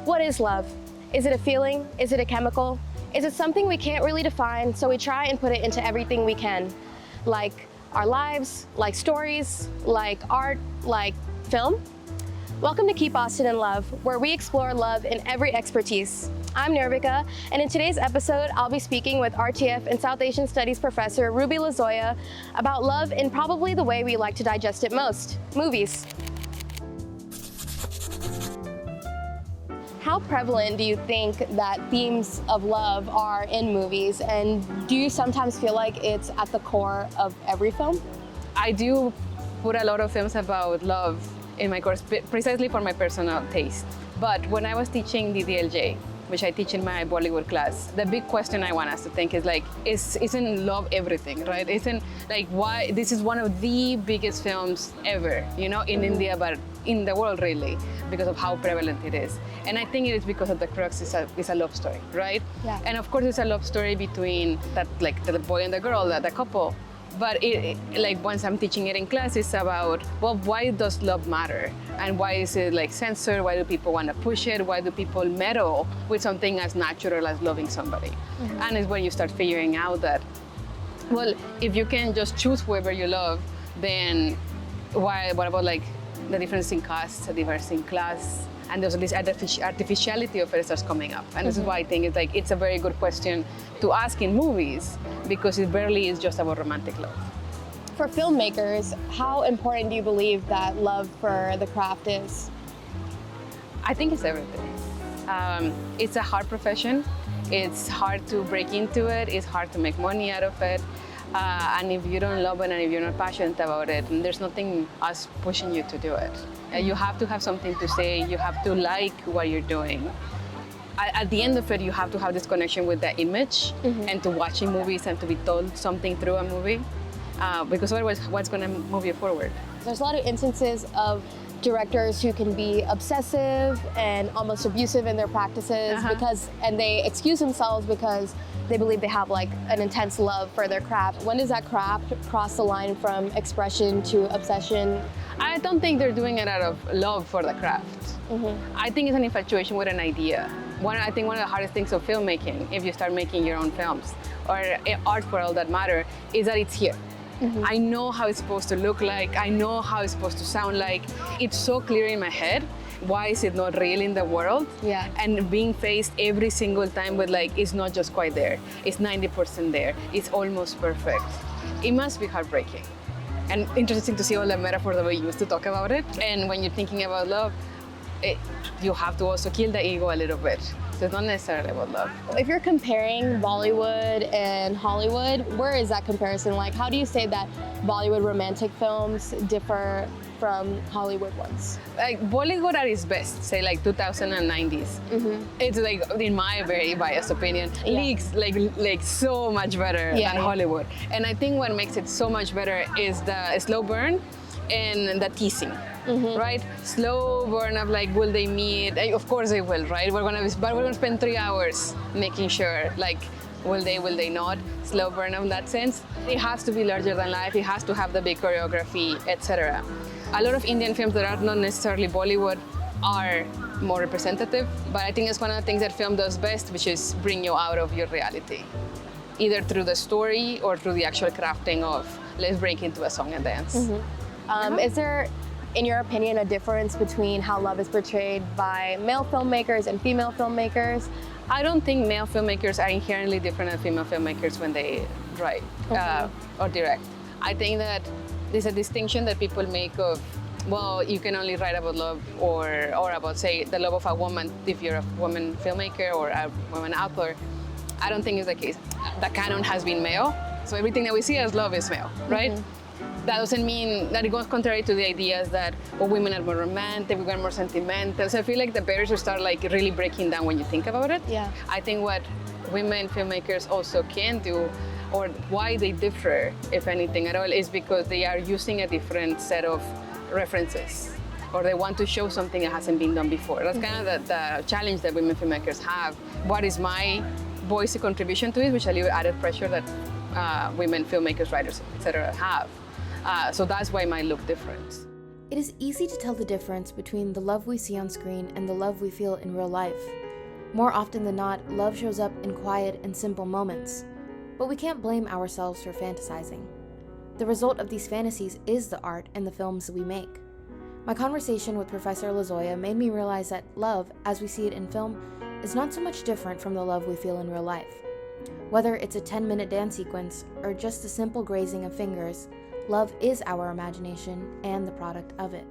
What is love? Is it a feeling? Is it a chemical? Is it something we can't really define, so we try and put it into everything we can? Like our lives, like stories, like art, like film? Welcome to Keep Austin in Love, where we explore love in every expertise. I'm Nirvika, and in today's episode, I'll be speaking with RTF and South Asian Studies professor Ruby Lozoya about love in probably the way we like to digest it most, movies. How prevalent do you think that themes of love are in movies, and do you sometimes feel like it's at the core of every film? I do put a lot of films about love in my course, precisely for my personal taste. But when I was teaching the DLJ, which I teach in my Bollywood class, the big question I want us to think is like, isn't love everything, right? Isn't like why this is one of the biggest films ever, you know, in India, but in the world really, because of how prevalent it is. And I think it is because of the crux is a love story, right? Yeah. And of course it's a love story between that, like the boy and the girl, the couple. But like once I'm teaching it in class, it's about, well, why does love matter? And why is it like censored? Why do people want to push it? Why do people meddle with something as natural as loving somebody? Mm-hmm. And it's when you start figuring out that, well, if you can just choose whoever you love, then what about like the difference in caste, the difference in class? And there's this artificiality of it starts coming up. And this is why I think it's a very good question to ask in movies, because it barely is just about romantic love. For filmmakers, how important do you believe that love for the craft is? I think it's everything. It's a hard profession. It's hard to break into it. It's hard to make money out of it. And if you don't love it and if you're not passionate about it, there's nothing us pushing you to do it. You have to have something to say. You have to like what you're doing. At the end of it, you have to have this connection with the image and to watching movies and to be told something through a movie, because otherwise, what's going to move you forward? There's a lot of instances of directors who can be obsessive and almost abusive in their practices and they excuse themselves because they believe they have like an intense love for their craft. When does that craft cross the line from expression to obsession? I don't think they're doing it out of love for the craft. I think it's an infatuation with an idea. I think one of the hardest things of filmmaking, if you start making your own films, or art for all that matter, is that it's here. I know how it's supposed to look like. I know how it's supposed to sound like. It's so clear in my head. Why is it not real in the world? Yeah. And being faced every single time with like, it's not just quite there. It's 90% there. It's almost perfect. It must be heartbreaking. And interesting to see all the metaphors that we use to talk about it. And when you're thinking about love, you have to also kill the ego a little bit. So it's not necessarily about love. If you're comparing Bollywood and Hollywood, where is that comparison? Like, how do you say that Bollywood romantic films differ from Hollywood ones? Like Bollywood at its best, say like 2090s. It's like, in my very biased opinion, leaks like so much better than Hollywood. And I think what makes it so much better is the slow burn and the teasing. Right? Slow burn of like, will they meet? Of course they will, right? But we're gonna spend 3 hours making sure, like, will they not? Slow burn in that sense. It has to be larger than life. It has to have the big choreography, etc. A lot of Indian films that are not necessarily Bollywood are more representative, but I think it's one of the things that film does best, which is bring you out of your reality, either through the story or through the actual crafting of, let's break into a song and dance. Is there, in your opinion, a difference between how love is portrayed by male filmmakers and female filmmakers? I don't think male filmmakers are inherently different than female filmmakers when they write or direct. I think that there's a distinction that people make of, well, you can only write about love or about, say, the love of a woman if you're a woman filmmaker or a woman author. I don't think it's the case. The canon has been male, so everything that we see as love is male, right? That doesn't mean that it goes contrary to the ideas that, well, women are more romantic, women are more sentimental. So I feel like the barriers will start like really breaking down when you think about it. Yeah. I think what women filmmakers also can do, or why they differ, if anything at all, is because they are using a different set of references, or they want to show something that hasn't been done before. That's kind of the challenge that women filmmakers have. What is my voice contribution to it, which a little added pressure that women filmmakers, writers, etc. have. So that's why it might look different. It is easy to tell the difference between the love we see on screen and the love we feel in real life. More often than not, love shows up in quiet and simple moments, but we can't blame ourselves for fantasizing. The result of these fantasies is the art and the films we make. My conversation with Professor Lozoya made me realize that love, as we see it in film, is not so much different from the love we feel in real life. Whether it's a 10-minute dance sequence or just a simple grazing of fingers, love is our imagination and the product of it.